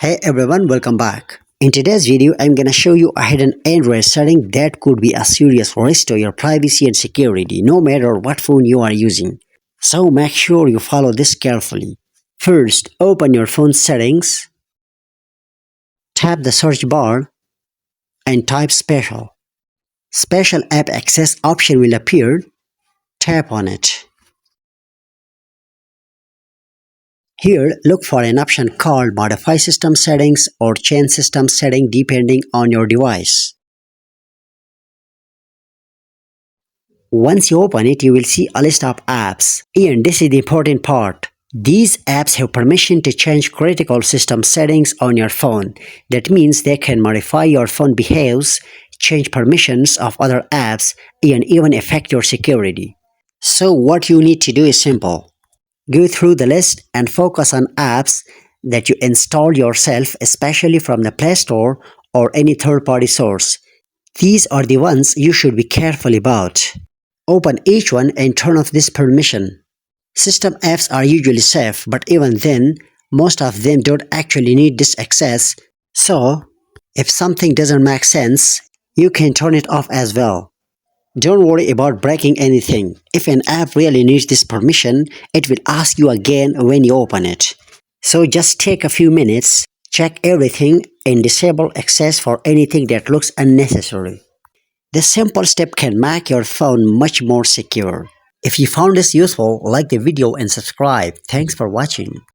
Hey everyone, welcome back. In today's video, I'm gonna show you a hidden Android setting that could be a serious risk to your privacy and security, no matter what phone you are using. So make sure you follow this carefully. First, open your phone settings, tap the search bar, and type Special. Special App Access option will appear. Tap on it. Here, look for an option called Modify System Settings or Change System Setting depending on your device. Once you open it, you will see a list of apps. And this is the important part. These apps have permission to change critical system settings on your phone. That means they can modify your phone behaves, change permissions of other apps, and even affect your security. So what you need to do is simple. Go through the list and focus on apps that you installed yourself, especially from the Play Store or any third-party source. These are the ones you should be careful about. Open each one and turn off this permission. System apps are usually safe, but even then, most of them don't actually need this access. So, if something doesn't make sense, you can turn it off as well. Don't worry about breaking anything. If an app really needs this permission, it will ask you again when you open it. So just take a few minutes, check everything, and disable access for anything that looks unnecessary. This simple step can make your phone much more secure. If you found this useful, like the video and subscribe. Thanks for watching.